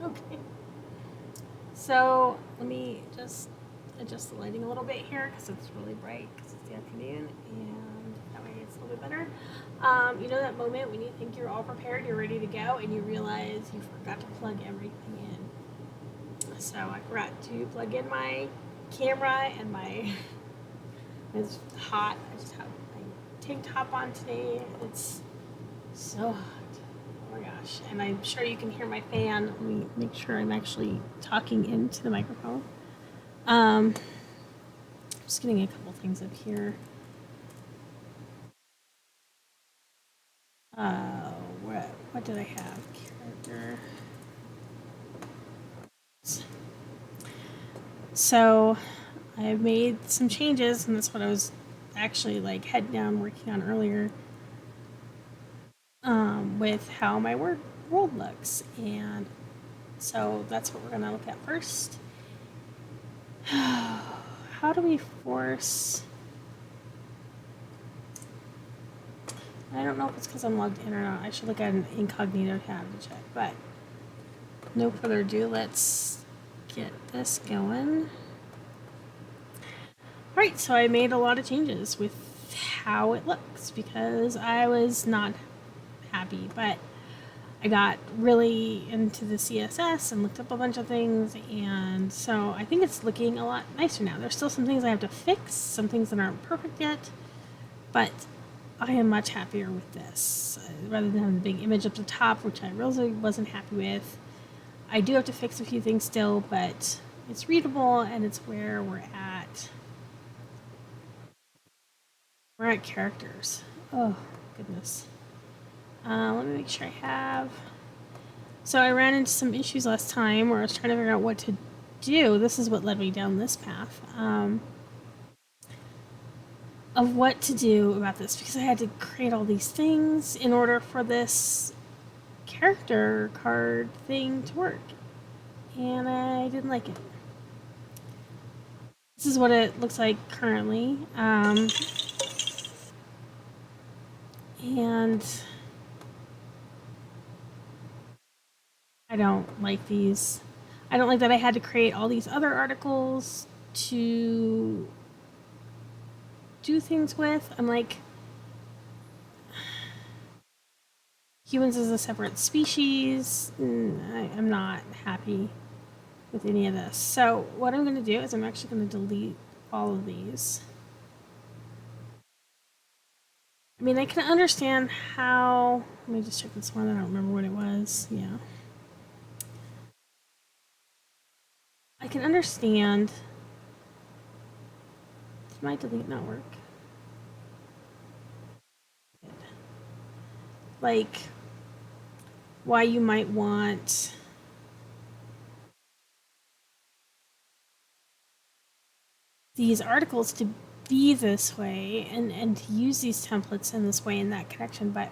Okay. So let me just adjust the lighting a little bit here because it's really bright because it's the afternoon, and that way it's a little bit better. You know that moment when you think you're all prepared, you're ready to go, and you realize you forgot to plug everything in. So I forgot to plug in my camera and my. It's hot. I just have my tank top on today. It's so hot. Oh my gosh. And I'm sure you can hear my fan. Let me make sure I'm actually talking into the microphone. Just getting a couple things up here. What did I have? Character. So I've made some changes, and that's what I was actually like head down working on earlier, with how my world looks. And so that's what we're going to look at first. How do we force... I don't know if it's because I'm logged in or not. I should look at an incognito tab to check. But no further ado, let's get this going. Alright, so I made a lot of changes with how it looks because I was not happy. But I got really into the CSS and looked up a bunch of things, and so I think it's looking a lot nicer now. There's still some things I have to fix, some things that aren't perfect yet, but I am much happier with this. Rather than having the big image up the top, which I really wasn't happy with, I do have to fix a few things still, but it's readable and it's where we're at. We're at characters. Oh, goodness. Let me make sure I have... So I ran into some issues last time where I was trying to figure out what to do. This is what led me down this path. Of what to do about this, because I had to create all these things in order for this character card thing to work. And I didn't like it. This is what it looks like currently. And I don't like these. I don't like that I had to create all these other articles to do things with. I'm like, humans as a separate species. I'm not happy with any of this. So what I'm going to do is I'm actually going to delete all of these. I mean, I can understand how... Let me just check this one. I don't remember what it was. Yeah. I can understand... Did my delete not work? Like, why you might want... these articles to be this way and to use these templates in this way in that connection, but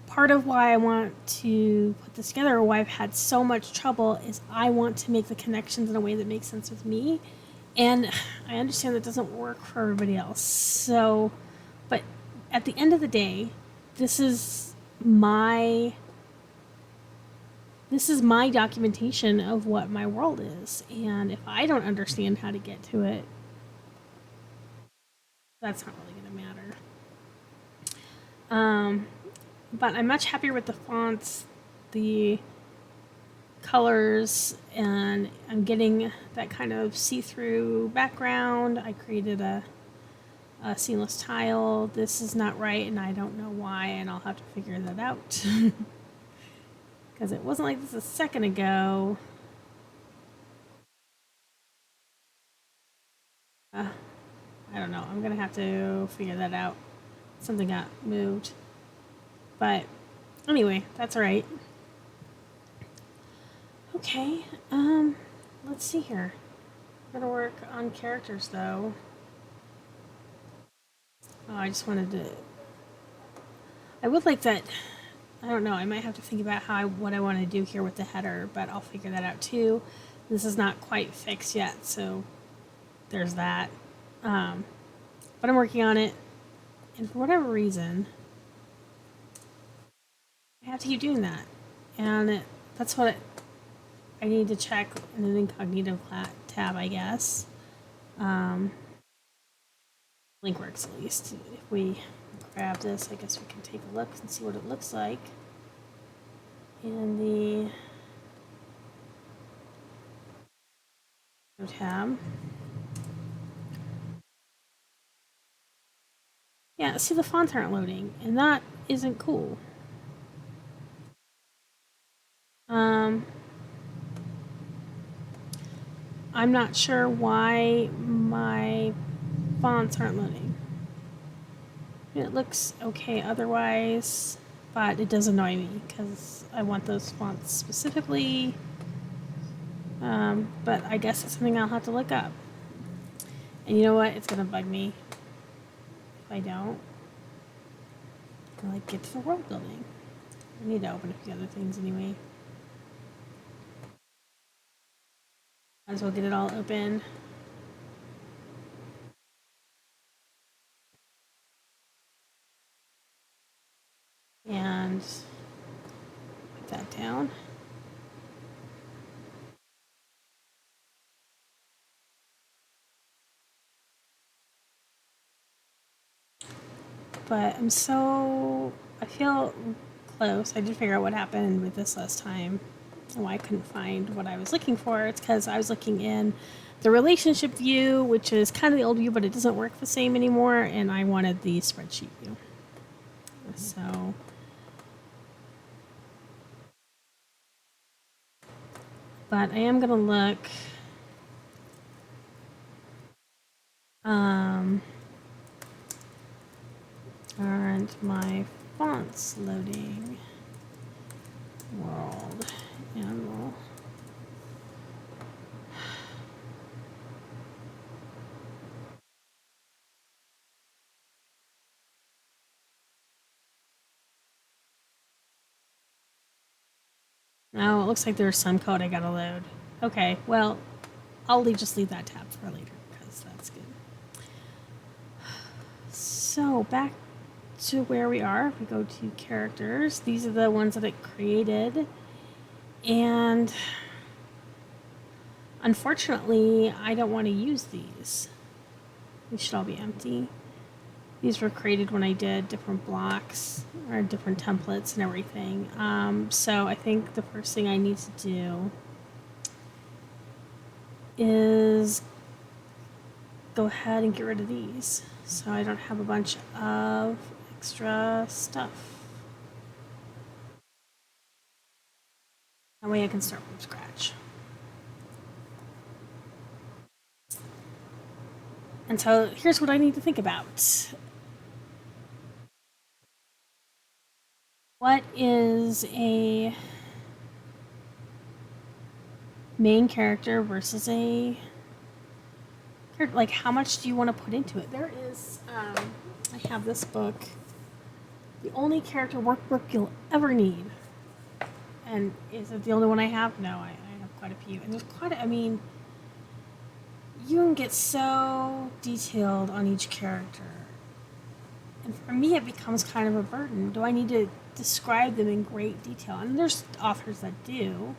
part of why I want to put this together, or why I've had so much trouble, is I want to make the connections in a way that makes sense with me, and I understand that doesn't work for everybody else. So, but at the end of the day, this is my documentation of what my world is, and if I don't understand how to get to it, that's not really going to matter. But I'm much happier with the fonts, the colors, and I'm getting that kind of see-through background. I created a seamless tile. This is not right, and I don't know why, and I'll have to figure that out. Because it wasn't like this a second ago. I don't know. I'm going to have to figure that out. Something got moved. But anyway, that's all right. Okay, let's see here. I'm gonna work on characters though. Oh, I just wanted to... I would like that... I don't know, I might have to think about what I want to do here with the header, but I'll figure that out too. This is not quite fixed yet, so there's that. But I'm working on it, and for whatever reason, I have to keep doing that. And that's what I need to check in an incognito tab, I guess. Linkworks at least. If we grab this, I guess we can take a look and see what it looks like in the tab. Yeah, see, the fonts aren't loading, and that isn't cool. I'm not sure why my fonts aren't loading. It looks okay otherwise, but it does annoy me because I want those fonts specifically. But I guess it's something I'll have to look up. And you know what? It's gonna bug me if I don't. Like, get to the world building. I need to open a few other things anyway. Might as well get it all open. And put that down. But I feel close. I did figure out what happened with this last time and why I couldn't find what I was looking for. It's because I was looking in the relationship view, which is kind of the old view, but it doesn't work the same anymore, and I wanted the spreadsheet view. So but I am gonna look. Aren't my fonts loading? World animal. No, it looks like there's some code I gotta load. Okay, well, I'll just leave that tab for later because that's good. So back to where we are. If we go to characters, these are the ones that it created. And unfortunately, I don't want to use these. These should all be empty. These were created when I did different blocks or different templates and everything. So I think the first thing I need to do is go ahead and get rid of these so I don't have a bunch of extra stuff. That way I can start from scratch. And so here's what I need to think about. What is a main character versus a character? Like, how much do you want to put into it? There is, I have this book, the only character workbook you'll ever need. And is it the only one I have? No, I have quite a few. And there's quite a, I mean, you can get so detailed on each character. And for me, it becomes kind of a burden. Do I need to describe them in great detail? And there's authors that do.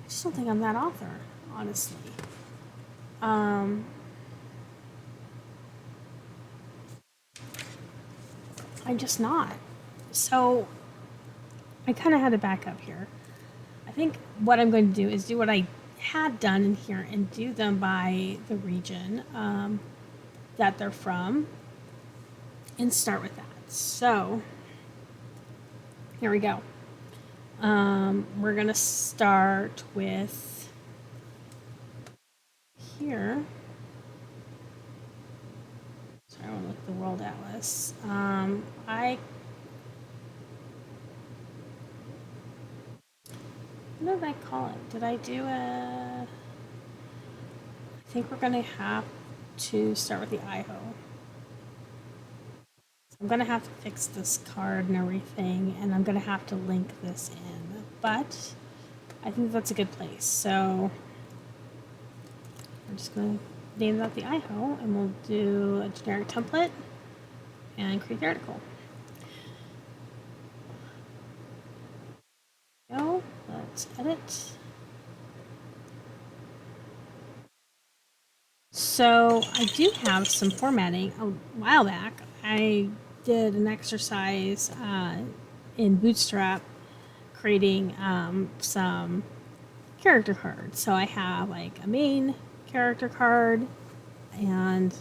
I just don't think I'm that author, honestly. I'm just not. So I kind of had to back up here. I think what I'm going to do is do what I had done in here and do them by the region that they're from and start with that. So here we go. We're going to start with here. Sorry, I want to look at the World Atlas. What did I call it? Did I do a... I think we're going to have to start with the IHO. So I'm going to have to fix this card and everything, and I'm going to have to link this in. But I think that's a good place. So we're just going to name that the IHO, and we'll do a generic template and create the article. Go. Let's edit. So I do have some formatting. A while back, I did an exercise in Bootstrap creating some character cards. So I have like a main character card and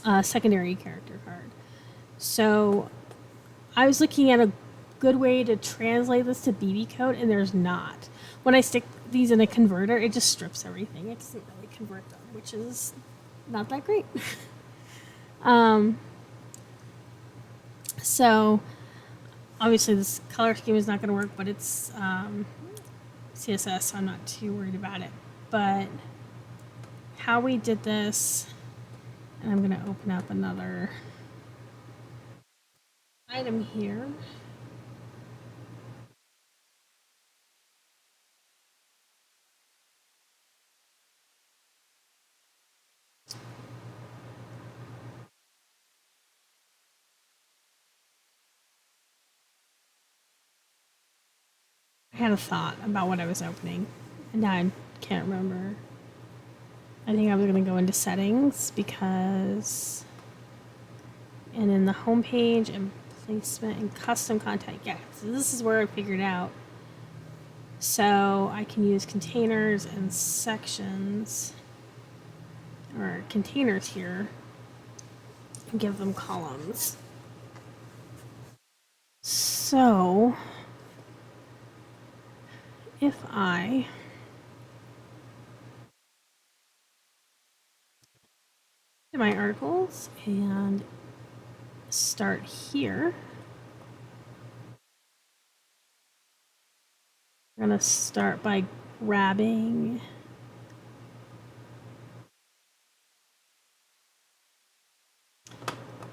a secondary character card. So I was looking at a good way to translate this to BB code, and there's not. When I stick these in a converter, it just strips everything. It doesn't really convert them, which is not that great. So obviously this color scheme is not going to work, but it's CSS, so I'm not too worried about it. But how we did this, and I'm going to open up another item here. I had a thought about what I was opening, and now I can't remember. I think I was going to go into settings because, and in the home page and placement and custom content. Yeah, so this is where I figured out. So I can use containers and sections or containers here and give them columns. So if I do my articles and start here, we're going to start by grabbing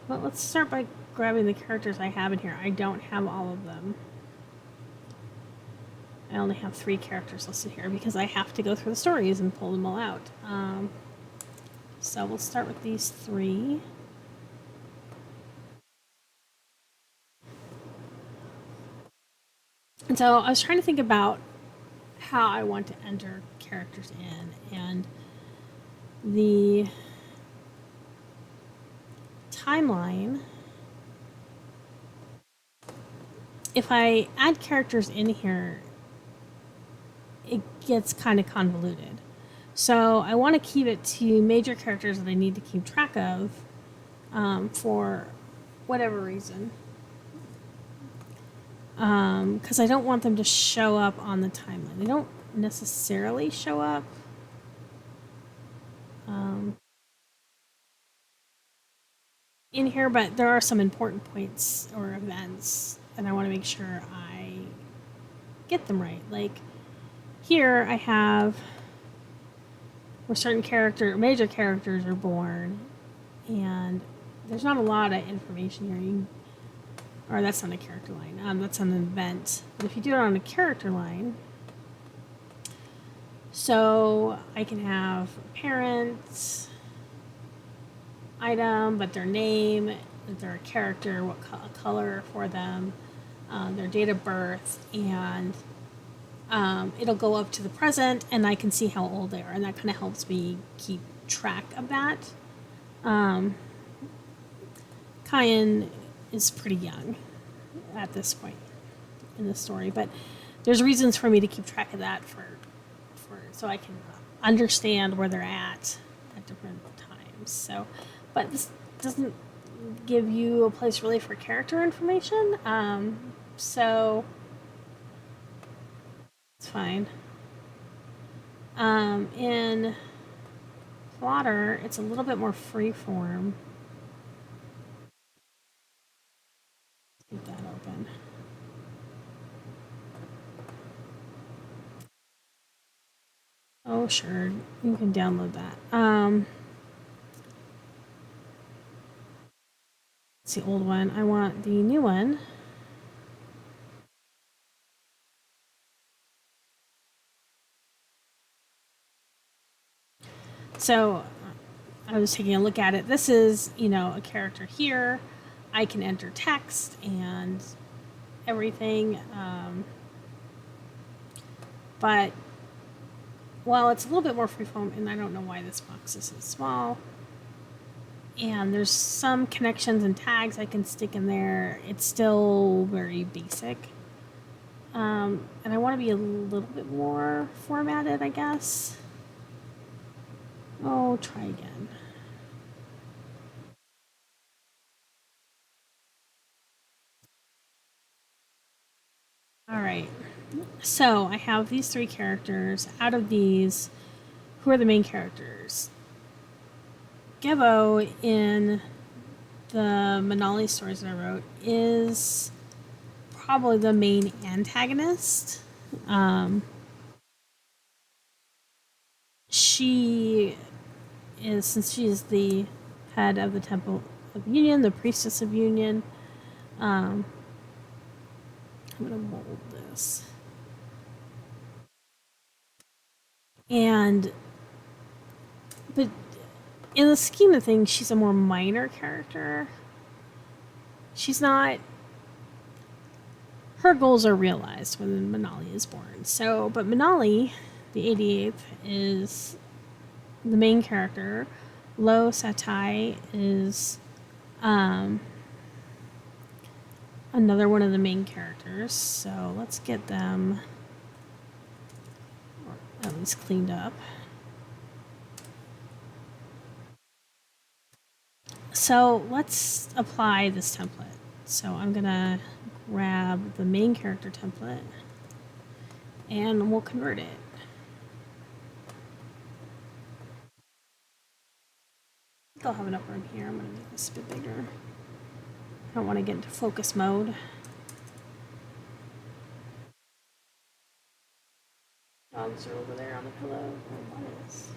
well, let's start by grabbing the characters I have in here. I don't have all of them. I only have 3 characters listed here because I have to go through the stories and pull them all out. So we'll start with these 3. And so I was trying to think about how I want to enter characters in, and the timeline, if I add characters in here, it gets kind of convoluted. So I want to keep it to major characters that I need to keep track of for whatever reason. Because I don't want them to show up on the timeline. They don't necessarily show up. In here, but there are some important points or events, and I want to make sure I get them right. Like here, I have where certain major characters are born, and there's not a lot of information here. Or that's on a character line. That's on an event. But if you do it on a character line, so I can have parents, item, but their name, that they're a character, what color for them, their date of birth, and it'll go up to the present, and I can see how old they are, and that kind of helps me keep track of that. Kyan is pretty young at this point in the story, but there's reasons for me to keep track of that for so I can understand where they're at different times. So, but this doesn't give you a place really for character information, so it's fine. In Plotter, it's a little bit more freeform. Keep that open. Oh, sure. You can download that. It's the old one. I want the new one. So I was taking a look at it. This is, a character here. I can enter text and everything. But well, it's a little bit more freeform, and I don't know why this box is so small. And there's some connections and tags I can stick in there. It's still very basic. And I want to be a little bit more formatted, I guess. Oh, try again. All right. So I have these three characters. Out of these, who are the main characters? Gebo in the Manali stories that I wrote is probably the main antagonist. She is, since she is the head of the Temple of Union, the priestess of Union. I'm gonna mold this, and but in the scheme of things, she's a more minor character. She's not. Her goals are realized when Manali is born. So, but Manali, the 88th, is the main character. Lo Satai is another one of the main characters. So let's get them at least cleaned up. So let's apply this template. So I'm gonna grab the main character template and we'll convert it. I think I'll have enough room here. I'm gonna make this a bit bigger. I don't want to get into focus mode. Dogs are over there on the pillow. What is?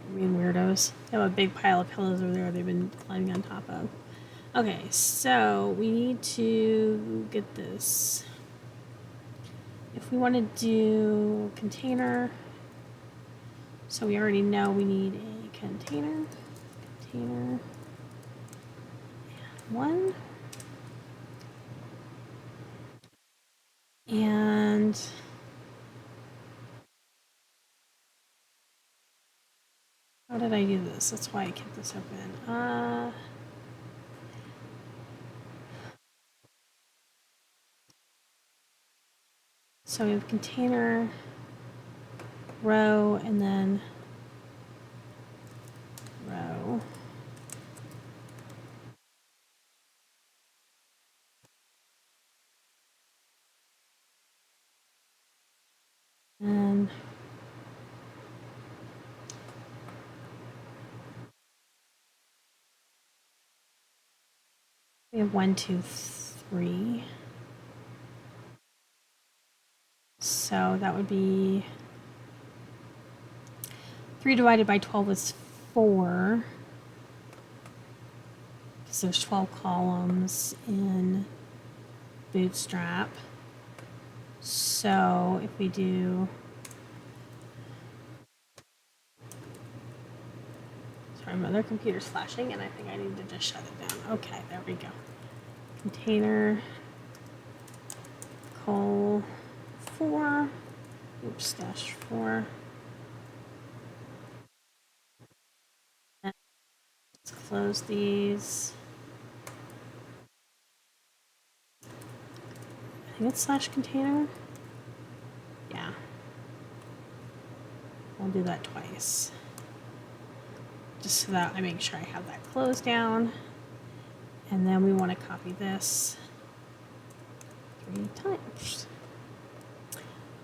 I mean, weirdos. They have a big pile of pillows over there they've been climbing on top of. Okay, so we need to get this. If we want to do container, so we already know we need a container, and one, and how did I do this? That's why I kept this open. So we have container, row, and then row. And we have 1, 2, 3. So that would be 3 divided by 12 is 4. Because there's 12 columns in Bootstrap. So if we do, sorry, my other computer's flashing and I think I need to just shut it down. Okay, there we go. Container, col 4, oops, dash 4. And let's close these. I think it's slash container. Yeah. I'll do that twice. Just so that I make sure I have that closed down. And then we want to copy this 3 times.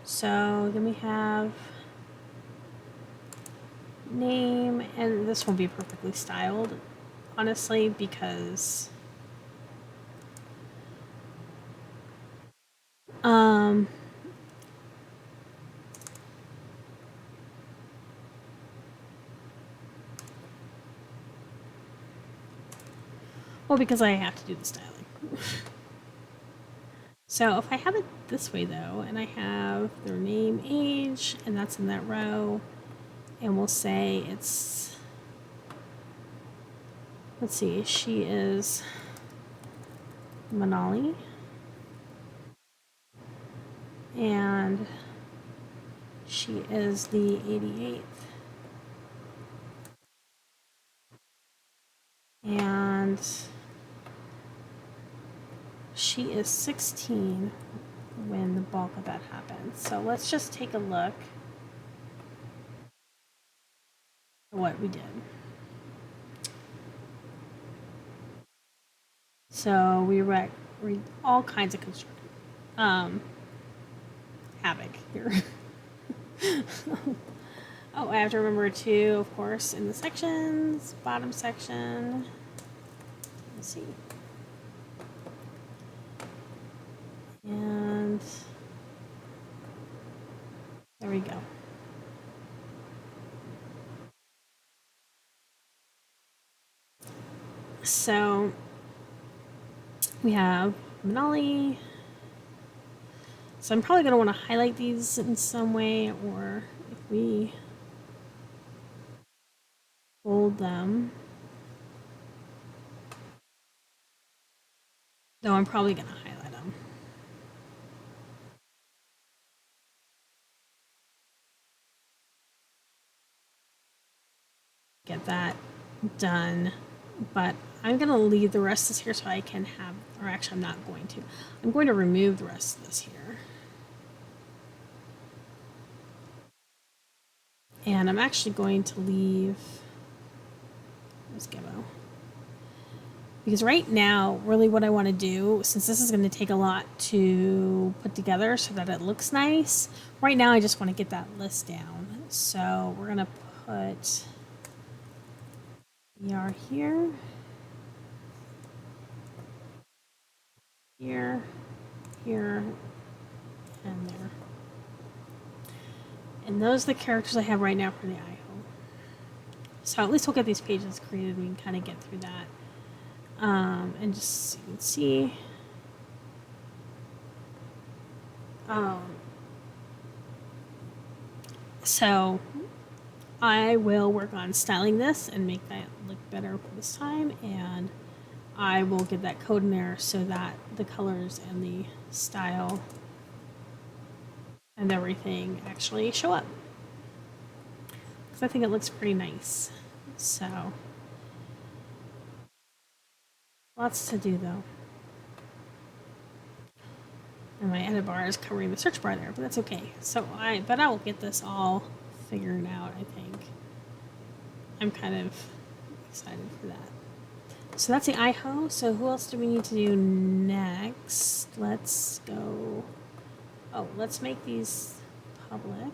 So then we have name, and this won't be perfectly styled, honestly, because well, because I have to do the styling. So if I have it this way though, and I have their name, age, and that's in that row, and we'll say it's, let's see, she is Manali, and She is the 88th. And she is 16 when the bulk of that happens. So let's just take a look at what we did. So we read all kinds of havoc here. Oh, I have to remember to, of course, in the sections, bottom section. Let's see. And there we go. So we have Manali. So I'm probably going to want to highlight these in some way, or if we bold them. Though I'm probably going to highlight them. Get that done. But I'm going to leave the rest of this here so I can have, or actually I'm not going to. I'm going to remove the rest of this here. And I'm actually going to leave, where's Gibbo? Because right now, really what I want to do, since this is going to take a lot to put together so that it looks nice, right now I just want to get that list down. So we're going to put ER here, here, here, and there. And those are the characters I have right now for the IHO. So at least we'll get these pages created. We can kind of get through that. And just so you can see. So I will work on styling this and make that look better for this time. And I will get that code in there so that the colors and the style and everything actually show up. Because I think it looks pretty nice. So, lots to do though. And my edit bar is covering the search bar there, but that's okay. So I will get this all figured out, I think. I'm kind of excited for that. So that's the IHO. So who else do we need to do next? Let's go. Oh, let's make these public.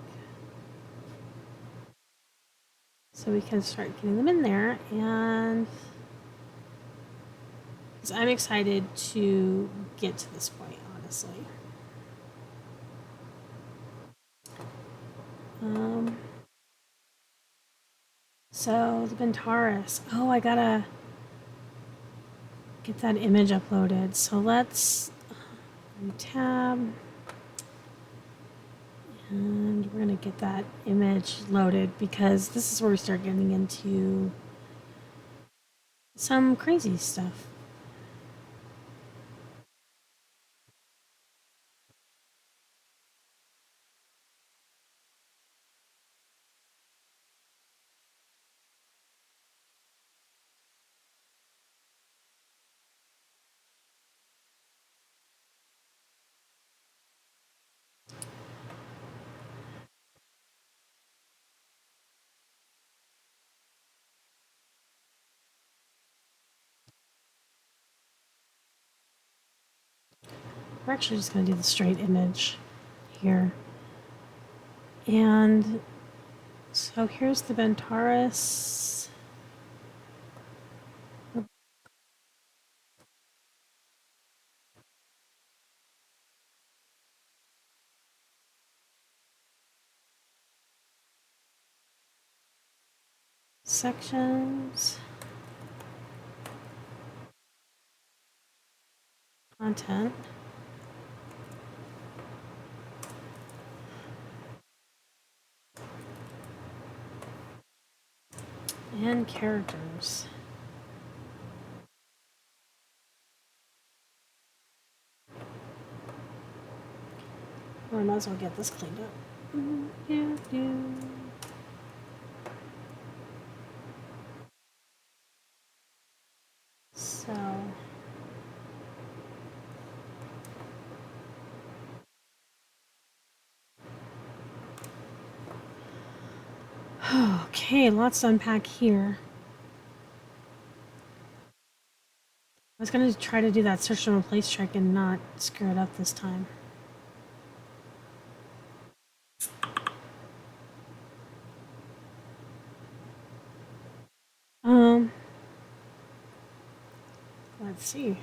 So we can start getting them in there. And I'm excited to get to this point, honestly. So the Bentaurus. Oh, I gotta get that image uploaded. So let's tab. And we're gonna get that image loaded because this is where we start getting into some crazy stuff. We're actually just going to do the straight image here. And so here's the Bentaurus. Sections. Content. And characters. Well, I might as well get this cleaned up. So okay, lots to unpack here. I was gonna try to do that search and replace trick and not screw it up this time. Let's see.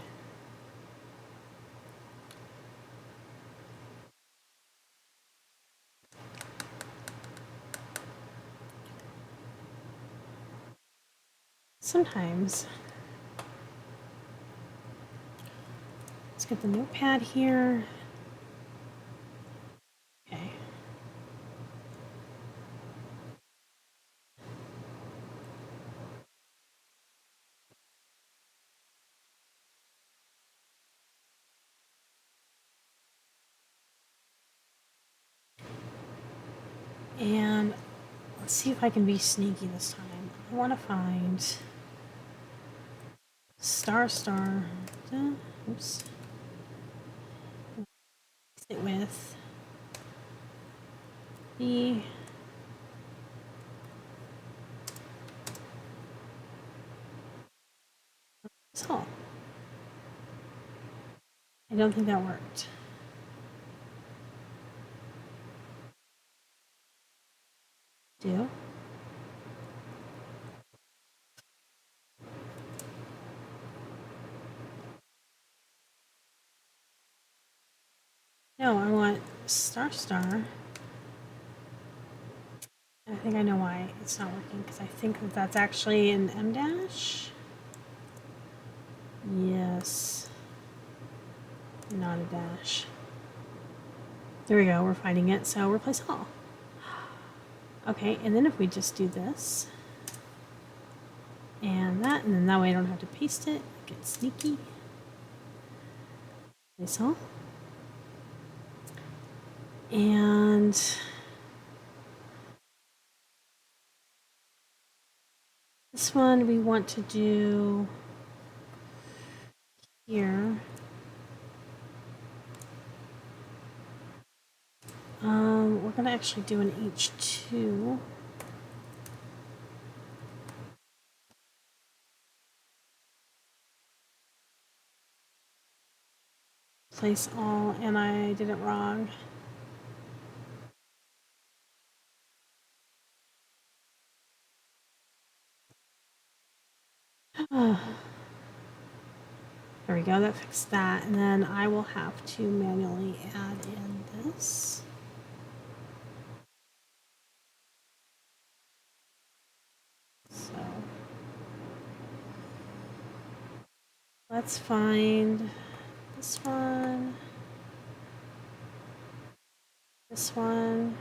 Sometimes. Let's get the notepad here. Okay. And let's see if I can be sneaky this time. I want to find star. Oops. It with the so I don't think that worked. Do? No, I want star. I think I know why it's not working because I think that that's actually an M dash. Yes. Not a dash. There we go, we're finding it. So replace all. Okay, and then if we just do this and then that way I don't have to paste it, get sneaky. Replace all. And this one we want to do here. We're going to actually do an H2. Place all, and I did it wrong. There we go, that fixed that. And then I will have to manually add in this. So let's find this one, this one,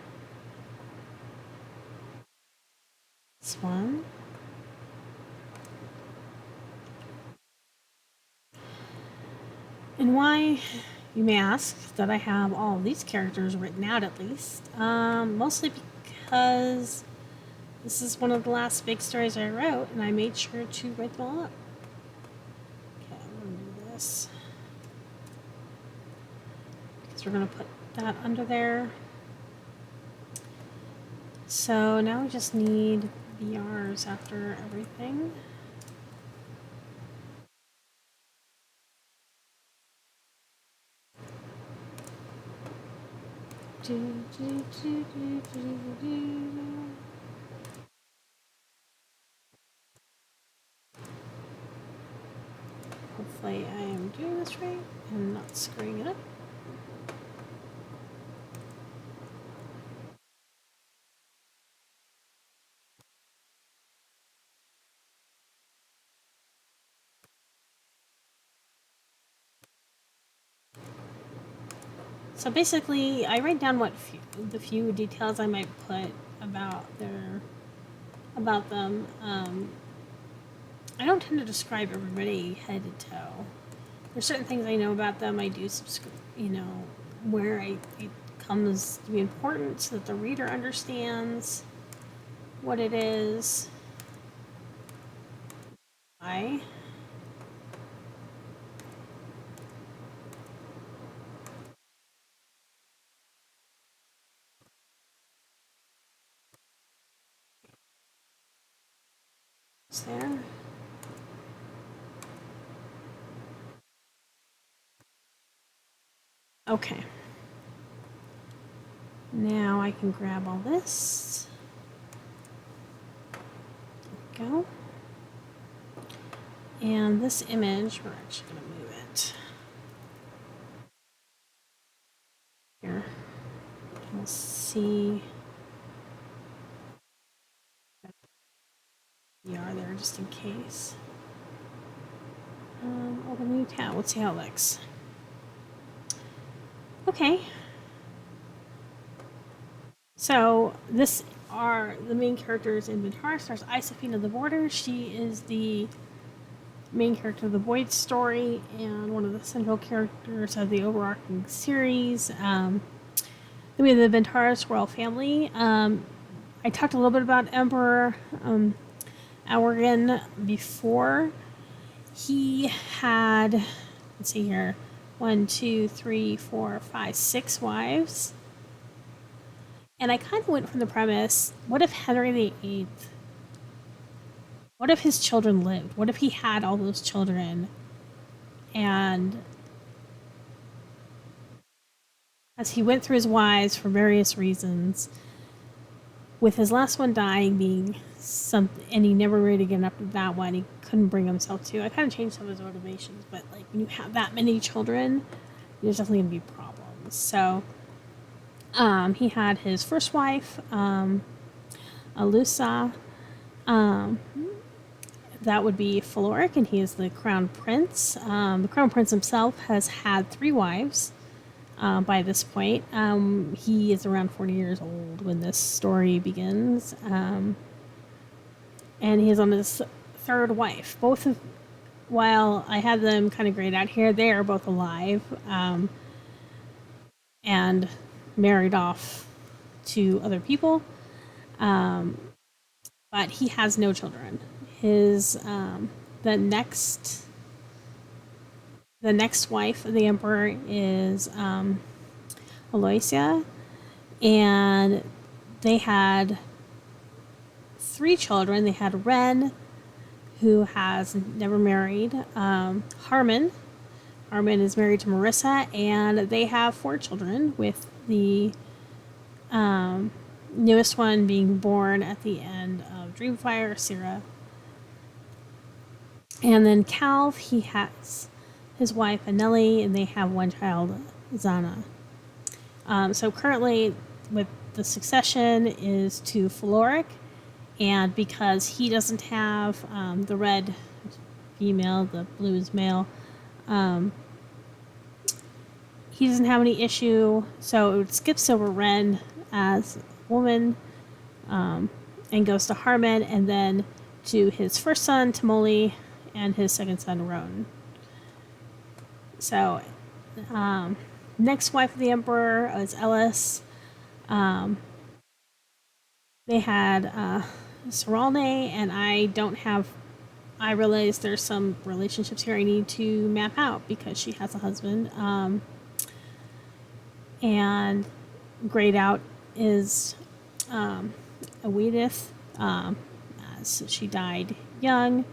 this one. And why, you may ask, that I have all of these characters written out at least. Mostly because this is one of the last big stories I wrote, and I made sure to write them all up. Okay, I'm going to do this. Because we're going to put that under there. So now we just need BRs after everything. Hopefully I am doing this right and not screwing it up. So basically, I write down what the few details I might put about them. I don't tend to describe everybody head to toe. There's certain things I know about them. I do subscribe, where I comes to be important so that the reader understands what it is. Why? Is there? Okay. Now I can grab all this. There we go. And this image, we're actually going to move it. Here. We'll see. We are there just in case. Open new tab. Let's see how it looks. Okay. So this are the main characters in Minthara. There's Isafine of the Border. She is the main character of the Void story and one of the central characters of the overarching series. Then we have the Minthara's royal family. I talked a little bit about Emperor Aurgan before. He had, let's see here, 1, 2, 3, 4, 5, 6 wives. And I kind of went from the premise, what if Henry VIII, what if his children lived? What if he had all those children? And as he went through his wives for various reasons, with his last one dying being something, and he never married again after that one, he couldn't bring himself to. I kind of changed some of his motivations, but like when you have that many children, there's definitely going to be problems. So he had his first wife, Alusa. That would be Feloric, and he is the crown prince. The crown prince himself has had 3 wives by this point. He is around 40 years old when this story begins. And he is on his 3rd wife. Both of, while I have them kind of grayed out here, they are both alive and married off to other people. But he has no children. His the next wife of the emperor is Aloysia, and they had 3 children. They had Ren, who has never married. Harmon is married to Marissa, and they have 4 children, with the newest one being born at the end of Dreamfire, Syrah. And then Calv, he has his wife Anelli, and they have 1 child, Zana. So currently, with the succession is to Feloric, and because he doesn't have the red female, the blue is male, he doesn't have any issue. So it skips over Ren as a woman, and goes to Harmon, and then to his first son, Tamoli, and his second son, Roan. So, next wife of the emperor is Ellis. They had Saralne, and I realize there's some relationships here I need to map out because she has a husband. And grayed out is Awedith, as she died young,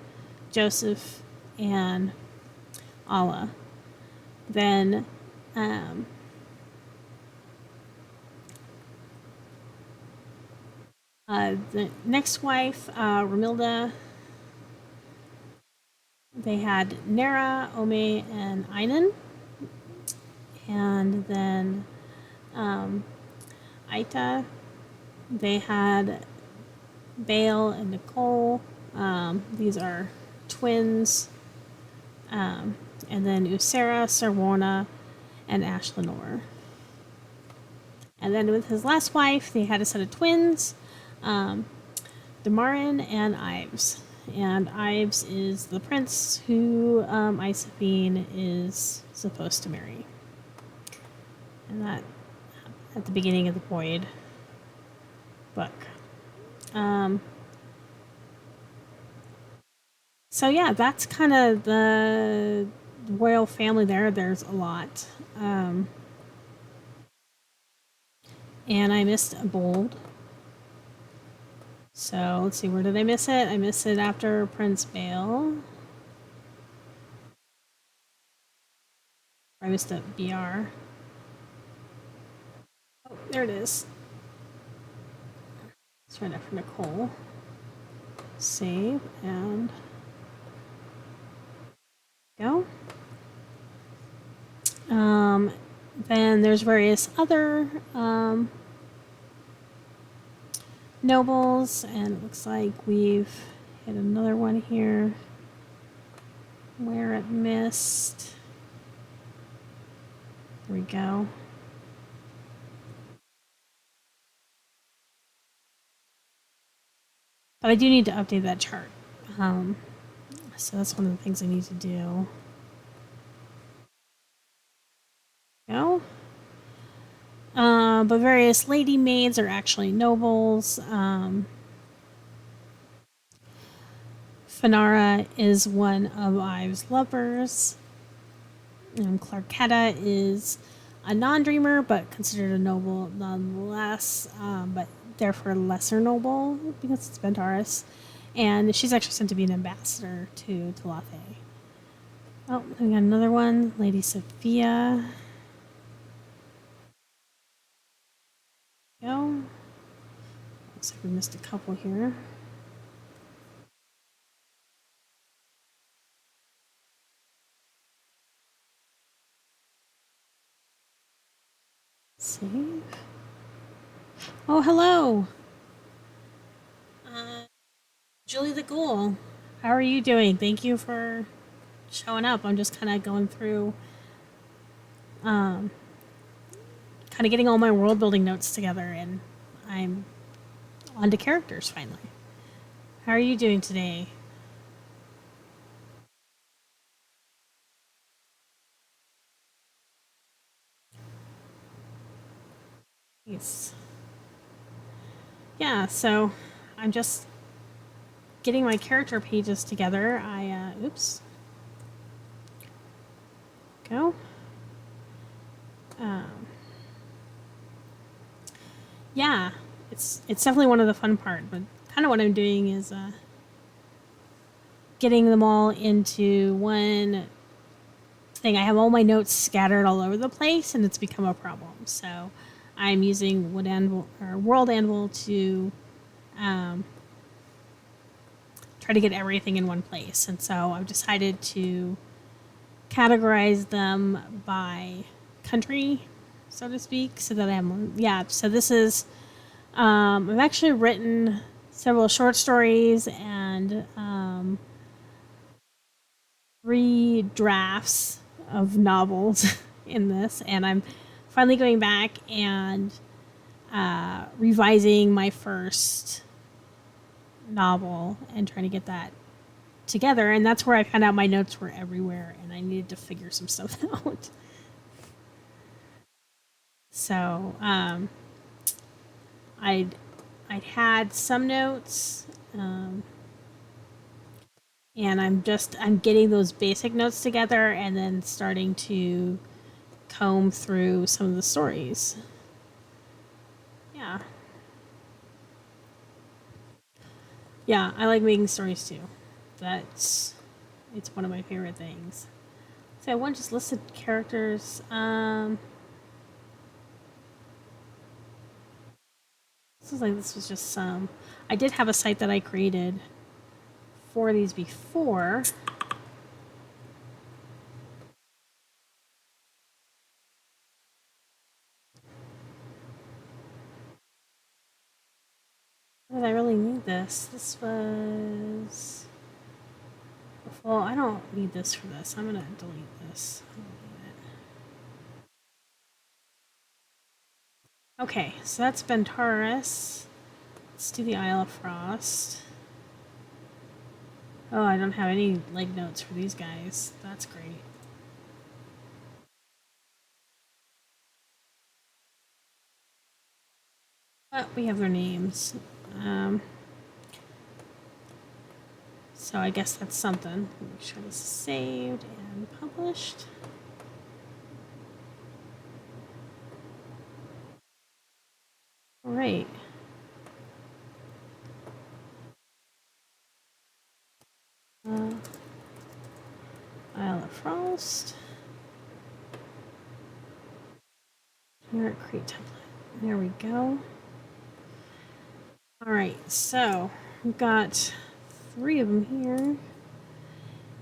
Joseph, and Allah. Then the next wife, Ramilda, they had Nera, Ome, and Einan. And then Aita, they had Bale and Nicole. These are twins. And then Usera, Serwana, and Ashlenor. And then with his last wife, they had a set of twins, Demarin and Ives. And Ives is the prince who Isafine is supposed to marry. And that at the beginning of the Void book. So yeah, that's kind of the royal family there. There's a lot. And I missed a bold. So let's see, where did I miss it? I missed it after Prince Vale. I missed a BR. Oh, there it is. It's right after Nicole. Save and go. Then there's various other nobles, and it looks like we've hit another one here where it missed. There we go. But I do need to update that chart. So that's one of the things I need to do. Go. But various lady maids are actually nobles. Finara is one of Ives' lovers. Clarketta is a non-dreamer, but considered a noble nonetheless, but therefore lesser noble because it's Bentaurus. And she's actually sent to be an ambassador to Telathe. Oh, we got another one, Lady Sophia. Go. Looks like we missed a couple here. Save. Oh, hello. Julie the Ghoul. How are you doing? Thank you for showing up. I'm just kind of going through, kind of getting all my world building notes together, and I'm on to characters finally. How are you doing today? Yes. Yeah, so I'm just getting my character pages together. Oops. Go. Yeah, it's definitely one of the fun part, but kind of what I'm doing is getting them all into one thing. I have all my notes scattered all over the place, and it's become a problem. So I'm using Wood Anvil or World Anvil to try to get everything in one place. And so I've decided to categorize them by country, so to speak, so that so this is, I've actually written several short stories and 3 drafts of novels in this, and I'm finally going back and revising my first novel and trying to get that together. And that's where I found out my notes were everywhere, and I needed to figure some stuff out. So I'd had some notes, and I'm getting those basic notes together, and then starting to comb through some of the stories. Yeah. Yeah, I like making stories too. It's one of my favorite things. So I want just listed characters. This was just some. I did have a site that I created for these before. Did I really need this? This was. Well, I don't need this for this. I'm gonna delete this. Okay, so that's Bentaurus. Let's do the Isle of Frost. Oh, I don't have any leg notes for these guys. That's great. We have their names. So I guess that's something. Make sure this is saved and published. All right. Isle of Frost. Here, create template. There we go. All right, so we've got 3 of them here.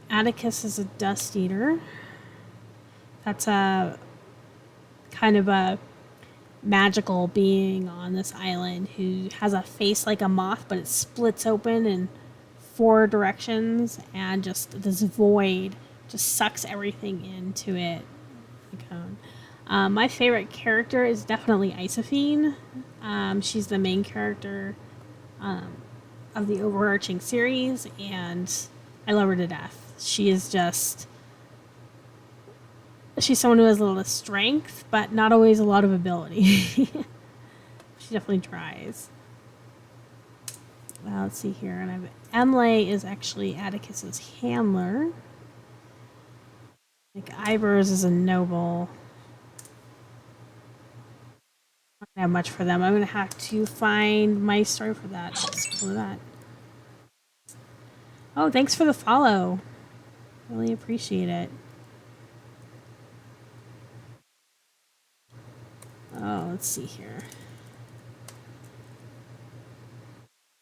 Atticus is a dust eater. That's a kind of a magical being on this island who has a face like a moth, but it splits open in 4 directions, and just this void just sucks everything into it. My favorite character is definitely Isophine. She's the main character of the overarching series, and I love her to death. She's someone who has a lot of strength, but not always a lot of ability. She definitely tries. Let's see here, and I've Emlay is actually Atticus's handler. Like Ivers is a noble. I don't have much for them. I'm gonna have to find my story for that. Explore that. Oh, thanks for the follow. Really appreciate it. Oh, let's see here.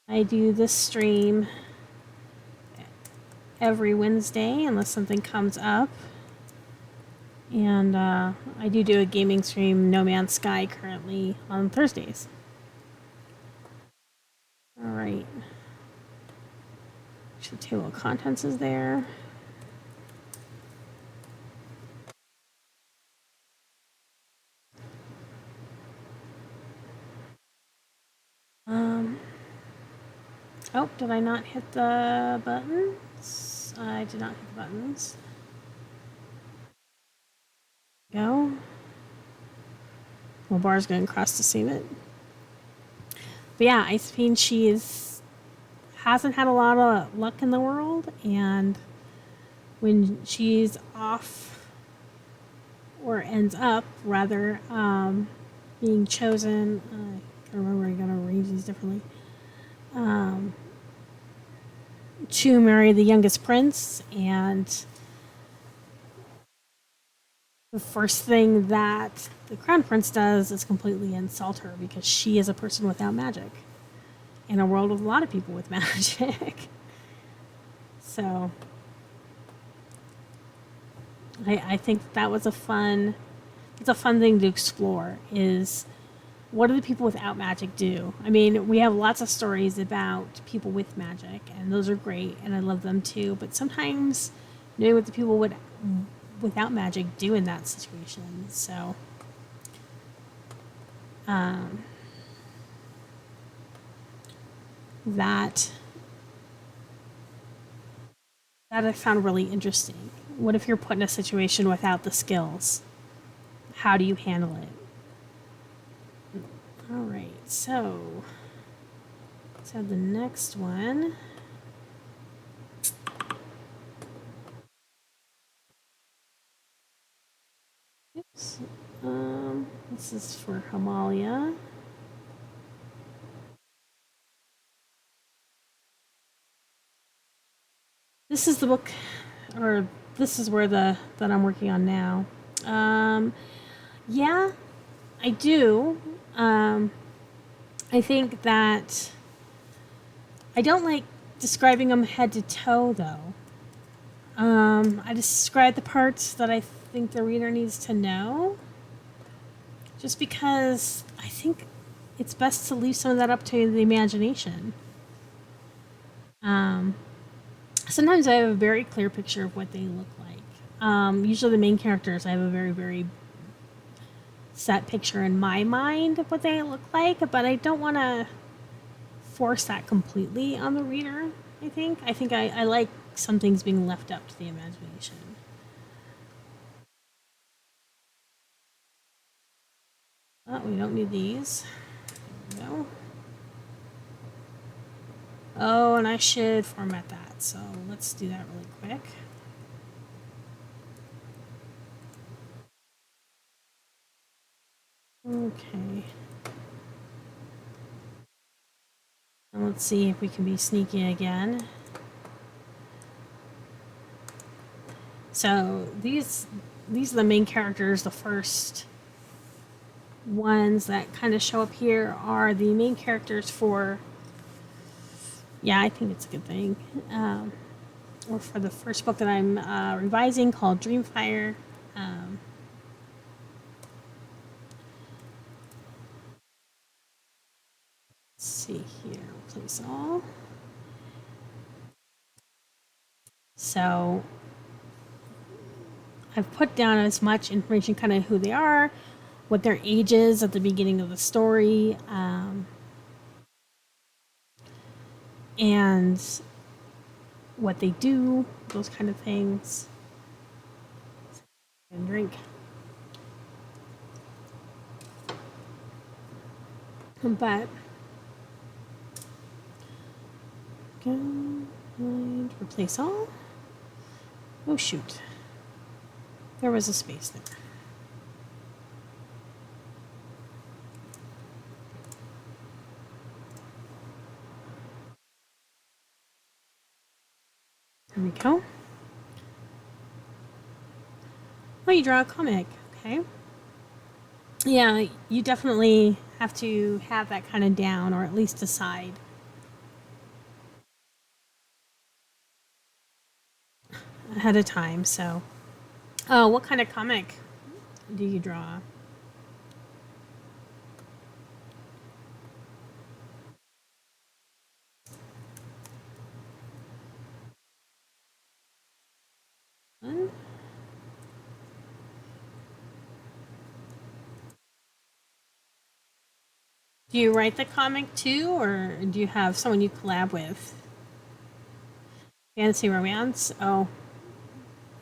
I do this stream every Wednesday unless something comes up. And I do a gaming stream, No Man's Sky, currently on Thursdays. All right. Actually, table of contents is there. Oh, did I not hit the buttons? I did not hit the buttons. Go. Well, bar's going across to save it. But yeah, Isophine, hasn't had a lot of luck in the world, and when she's off, or ends up rather, being chosen, I can't remember, I gotta arrange these differently, to marry the youngest prince, and the first thing that the crown prince does is completely insult her because she is a person without magic in a world with a lot of people with magic. So I think that was it's a fun thing to explore, is what do the people without magic do? I mean, we have lots of stories about people with magic, and those are great, and I love them too. But sometimes knowing what the people without magic do in that situation. So, that I found really interesting. What if you're put in a situation without the skills? How do you handle it? All right, so let's have the next one. Oops. This is for Hamalia. This is the book, or this is where that I'm working on now. Yeah, I do. I think that I don't like describing them head to toe, though. I describe the parts that I think the reader needs to know, just because I think it's best to leave some of that up to the imagination. Sometimes I have a very clear picture of what they look like. Usually the main characters, I have a very, very set picture in my mind of what they look like, but I don't want to force that completely on the reader, I think. I like some things being left up to the imagination. Oh, we don't need these. There we go. Oh, and I should format that, so let's do that really quick. Okay. And let's see if we can be sneaky again. So these are the main characters. The first ones that kind of show up here are the main characters for. Yeah, I think it's a good thing. Or for the first book that I'm revising called Dreamfire. Let's see here, replace all. So I've put down as much information, kind of who they are, what their age is at the beginning of the story, and what they do, those kind of things. And drink. But go and replace all. Oh shoot. There was a space there. There we go. Oh, you draw a comic. Okay. Yeah, you definitely have to have that kind of down, or at least decide. Ahead of time, so. Oh, what kind of comic do you draw? One. Do you write the comic too, or do you have someone you collab with? Fantasy romance? Oh,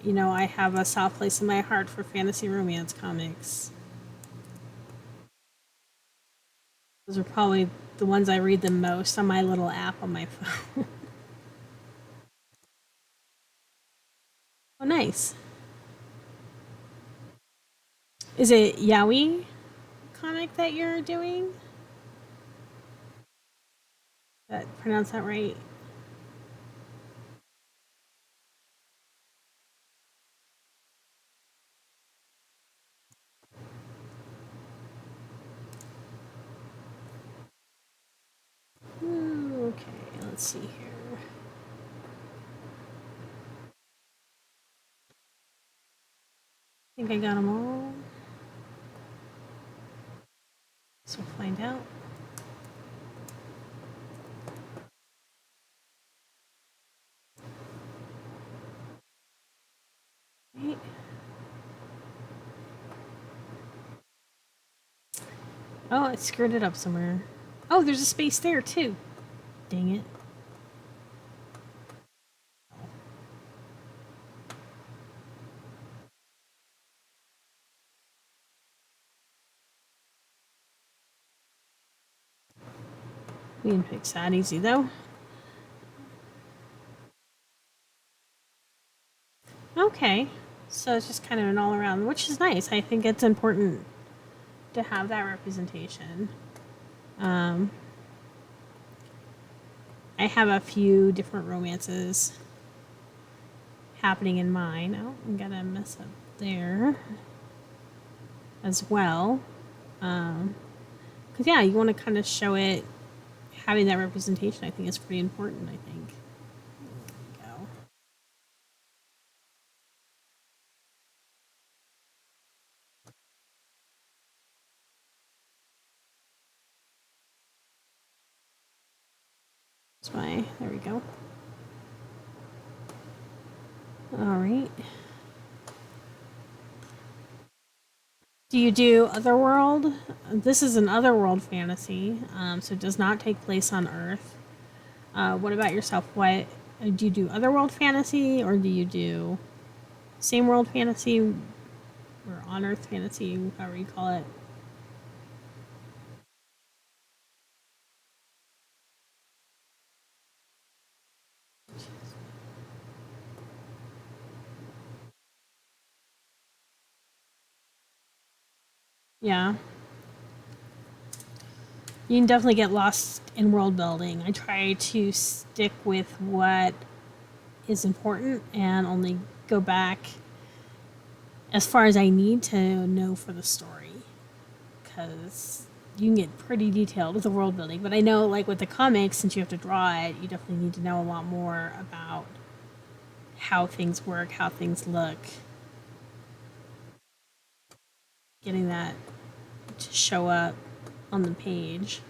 you know, I have a soft place in my heart for fantasy romance comics. Those are probably the ones I read the most on my little app on my phone. Oh, nice. Is it Yaoi comic that you're doing? That pronounce that right? Okay, let's see here. I think I got them all. So we'll find out. Right. Oh, I screwed it up somewhere. Oh, there's a space there too. Dang it. We can fix that easy though. Okay. So it's just kind of an all around, which is nice. I think it's important to have that representation. I have a few different romances happening in mine. Oh, I'm gonna mess up there as well. Because, yeah, you want to kind of show it, having that representation, I think is pretty important, I think. There we go. That's why, there we go. All right. Do you do Otherworld? This is an Otherworld fantasy, so it does not take place on Earth. What about yourself? What do you do? Otherworld fantasy, or do you do same world fantasy, or on Earth fantasy, however you call it? Yeah. You can definitely get lost in world building. I try to stick with what is important and only go back as far as I need to know for the story. Because you can get pretty detailed with the world building. But I know, like with the comics, since you have to draw it, you definitely need to know a lot more about how things work, how things look. Getting that to show up on the page.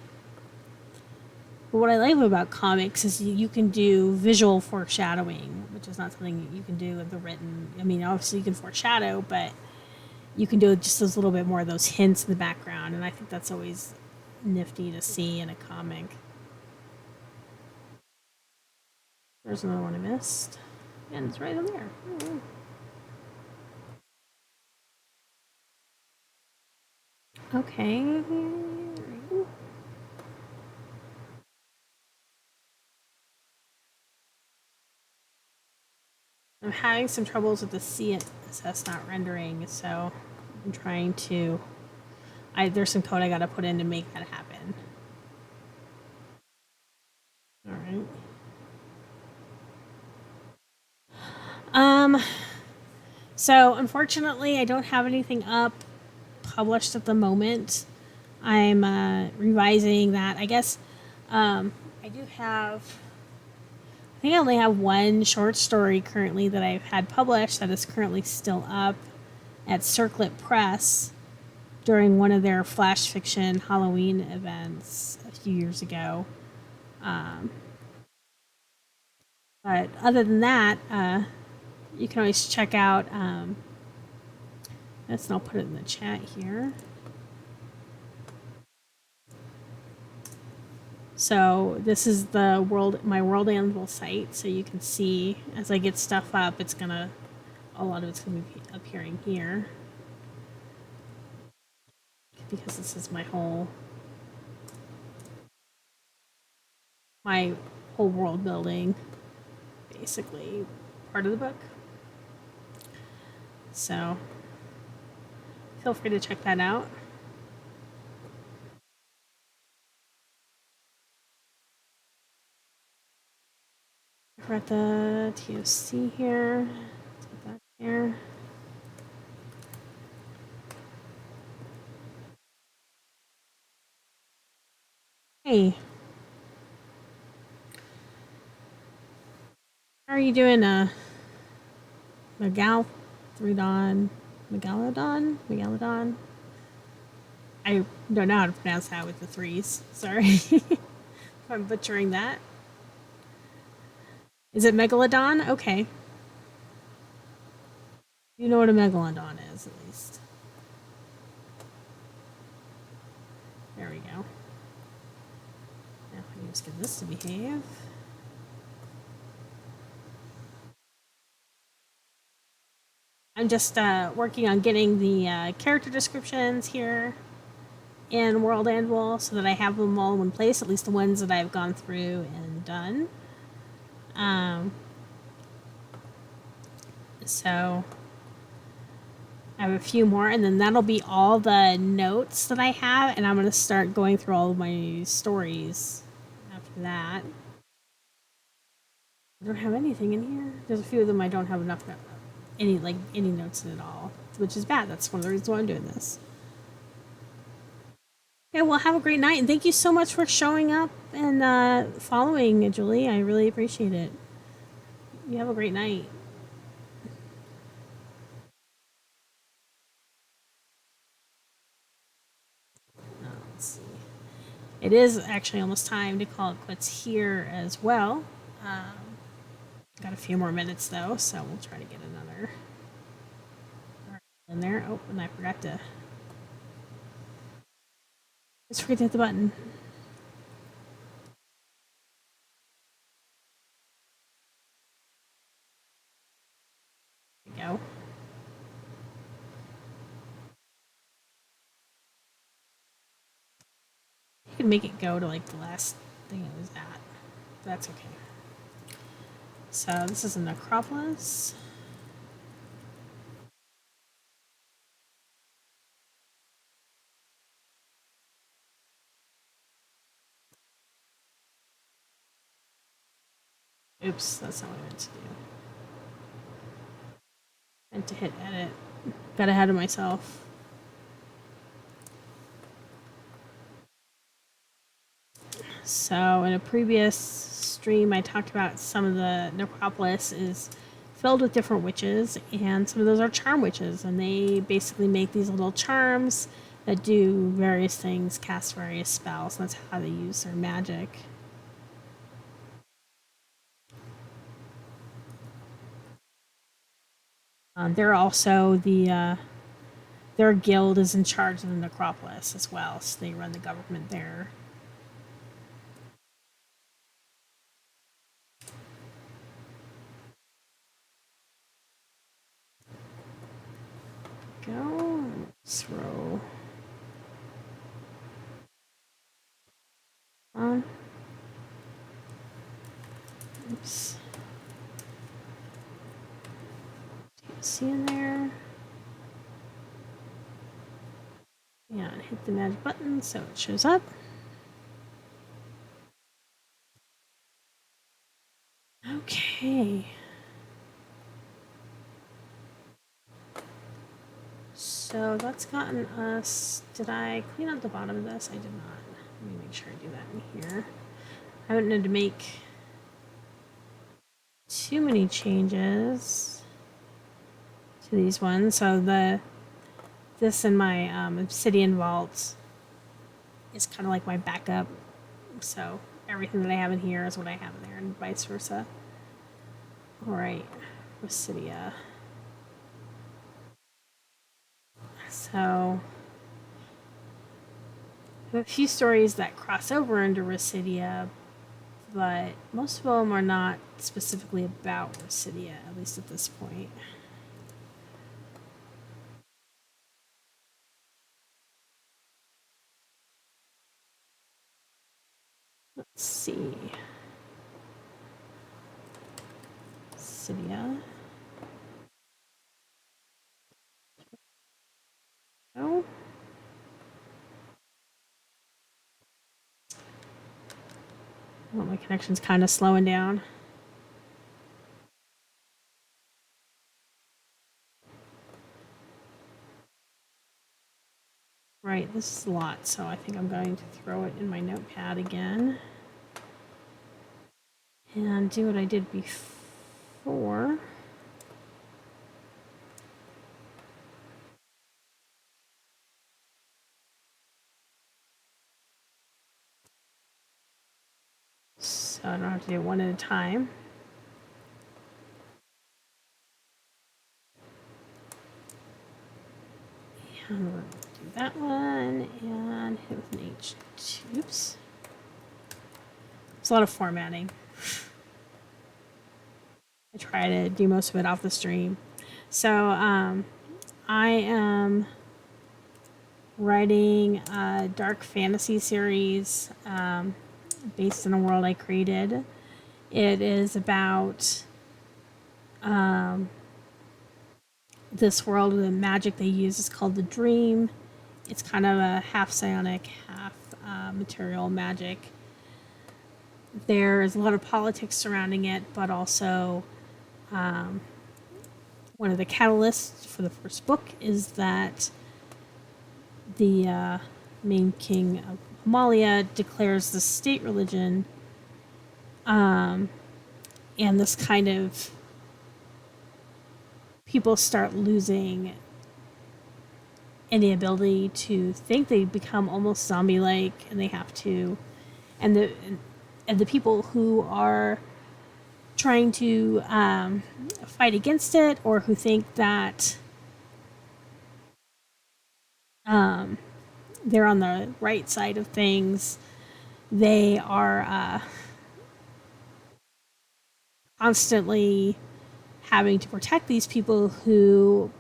But what I like about comics is you can do visual foreshadowing, which is not something you can do in the written. I mean, obviously you can foreshadow, but you can do just those little bit more of those hints in the background, and I think that's always nifty to see in a comic. There's another one I missed, and it's right in there. Okay. I'm having some troubles with the CSS not rendering, so I'm trying to. There's some code I got to put in to make that happen. All right. So unfortunately, I don't have anything up published at the moment. I'm revising that. I guess I do have. I think I only have one short story currently that I've had published that is currently still up at Circlet Press during one of their flash fiction Halloween events a few years ago. But other than that, you can always check out. Let's not put it in the chat here. So this is the my World Anvil site. So you can see as I get stuff up, a lot of it's gonna be appearing here because this is my whole world building, basically part of the book. So feel free to check that out. We're at the TOC here. Take that here. Hey, how are you doing, Megalodon? I don't know how to pronounce that with the threes. Sorry if I'm butchering that. Is it Megalodon? Okay. You know what a Megalodon is, at least. There we go. Now I can just get this to behave. I'm just working on getting the character descriptions here in World Anvil so that I have them all in one place, at least the ones that I've gone through and done. So I have a few more, and then that'll be all the notes that I have, and I'm going to start going through all of my stories after that. I don't have anything in here. There's a few of them I don't have enough any notes in at all, which is bad. That's one of the reasons why I'm doing this. Okay, well, have a great night, and thank you so much for showing up and following, Julie. I really appreciate it. You have a great night. Let's see. It is actually almost time to call it quits here as well. Got a few more minutes though, so we'll try to get another in there. Oh, and I forgot to. Just forget to hit the button. There we go. You can make it go to like the last thing it was at. That's okay. So this is a necropolis. Oops, that's not what I meant to do. I meant to hit edit. Got ahead of myself. So in a previous stream, I talked about some of the necropolis is filled with different witches, and some of those are charm witches, and they basically make these little charms that do various things, cast various spells. That's how they use their magic. They're also their guild is in charge of the necropolis as well, so they run the government there. Go. Let's throw. On. Oops. See in there. Yeah, and hit the magic button so it shows up. Okay. So that's gotten us. Did I clean up the bottom of this? I did not. Let me make sure I do that in here. I haven't had to make too many changes to these ones. So this in my obsidian vault is kind of like my backup. So everything that I have in here is what I have in there, and vice versa. All right, Residia. So I have a few stories that cross over into Residia, but most of them are not specifically about Residia, at least at this point. Let's see. Residia. Oh. Well, my connection's kind of slowing down. Right, this is a lot, so I think I'm going to throw it in my notepad again. And do what I did before. So I don't have to do it one at a time. And we're going to do that one and hit with an H. Oops. It's a lot of formatting. I try to do most of it off the stream. So I am writing a dark fantasy series based on a world I created. It is about this world, the magic they use is called the Dream. It's kind of a half psionic, half material magic. There's a lot of politics surrounding it, but also one of the catalysts for the first book is that the main king of Himalaya declares the state religion, and this kind of people start losing any ability to think. They become almost zombie-like, and they have to, and the people who are trying to fight against it, or who think that they're on the right side of things, they are constantly having to protect these people who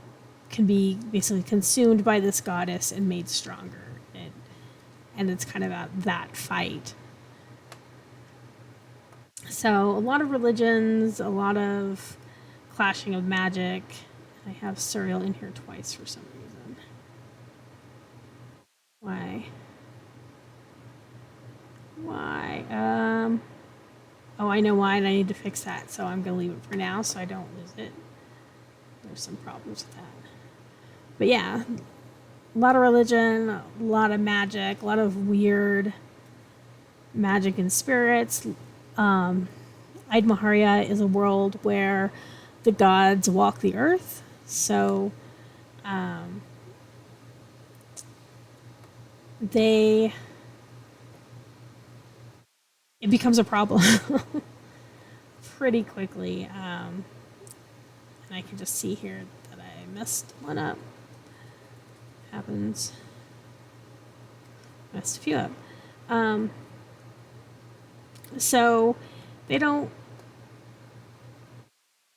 can be basically consumed by this goddess and made stronger. And it's kind of about that fight. So a lot of religions, a lot of clashing of magic. I have Suriel in here twice for some reason. Why? Oh, I know why, and I need to fix that. So I'm going to leave it for now so I don't lose it. There's some problems with that. But yeah, a lot of religion, a lot of magic, a lot of weird magic and spirits. Aidmaharia is a world where the gods walk the earth. So it becomes a problem pretty quickly. And I can just see here that I messed one up. Happens. Messed a few up. So they don't,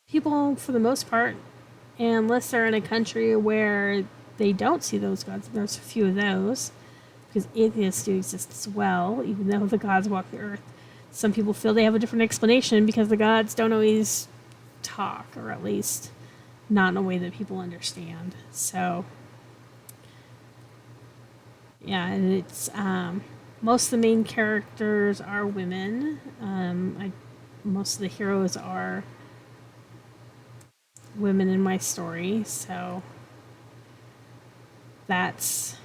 people for the most part, unless they're in a country where they don't see those gods, and there's a few of those, because atheists do exist as well, even though the gods walk the earth. Some people feel they have a different explanation because the gods don't always talk, or at least not in a way that people understand. So, yeah, and it's most of the main characters are women. Most of the heroes are women in my story, so that's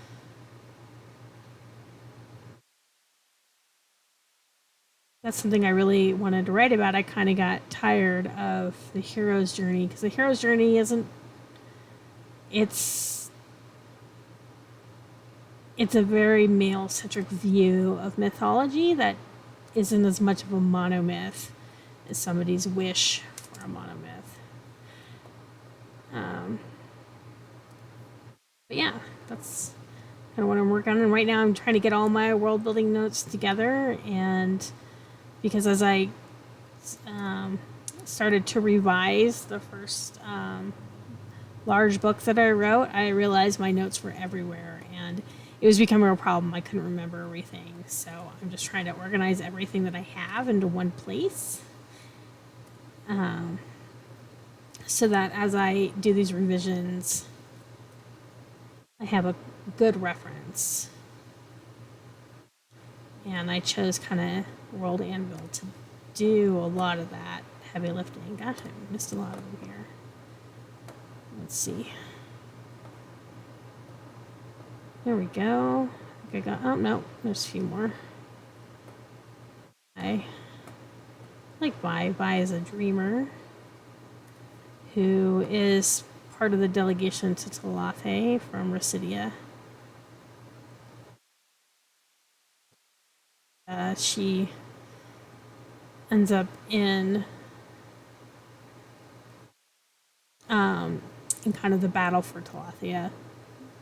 something I really wanted to write about. I kind of got tired of the hero's journey because the hero's journey isn't. It's a very male-centric view of mythology that isn't as much of a monomyth as somebody's wish for a monomyth. But yeah, that's kind of what I'm working on. And right now I'm trying to get all my world building notes together, and because as I started to revise the first large book that I wrote, I realized my notes were everywhere, and it was becoming a problem. I couldn't remember everything, so I'm just trying to organize everything that I have into one place, so that as I do these revisions, I have a good reference. And I chose kind of World Anvil to do a lot of that heavy lifting. Gosh, I missed a lot of them here. Let's see. There we go. I think I got, oh no, there's a few more. I like Vi. Vi is a dreamer who is part of the delegation to Talathe from Residia. She ends up in kind of the battle for Talathea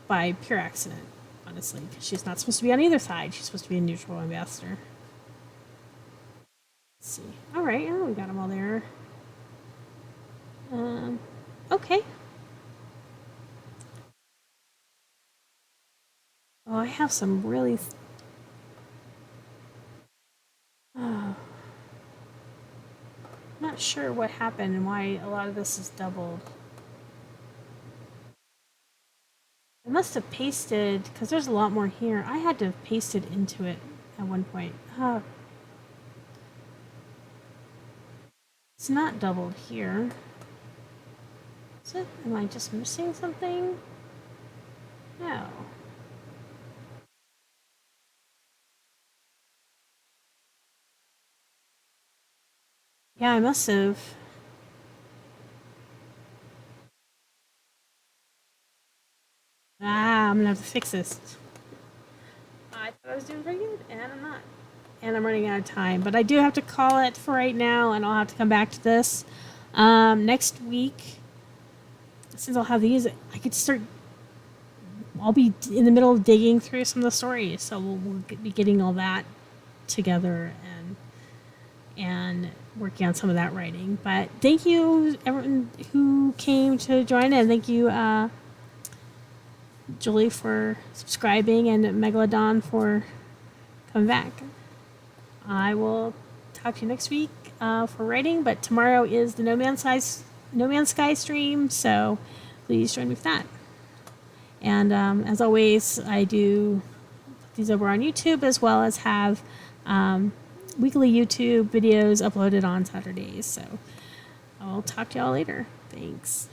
by pure accident, honestly, because she's not supposed to be on either side. She's supposed to be a neutral ambassador. Let's see. All right, oh, we got them all there. Okay. Oh, I have some really. Not sure what happened and why a lot of this is doubled. I must have pasted, because there's a lot more here. I had to have pasted into it at one point. It's not doubled here. Is it? Am I just missing something? No. Yeah, I must have. I'm gonna have to fix this. I thought I was doing pretty good, and I'm not. And I'm running out of time, but I do have to call it for right now, and I'll have to come back to this next week. Since I'll have these, I could start. I'll be in the middle of digging through some of the stories, so we'll be getting all that together and working on some of that writing. But thank you, everyone who came to join, and thank you, Julie, for subscribing, and Megalodon for coming back. I will talk to you next week for writing, but tomorrow is the No Man's Sky stream, so please join me for that. And as always, I do put these over on YouTube, as well as have weekly YouTube videos uploaded on Saturdays. So I'll talk to y'all later. Thanks.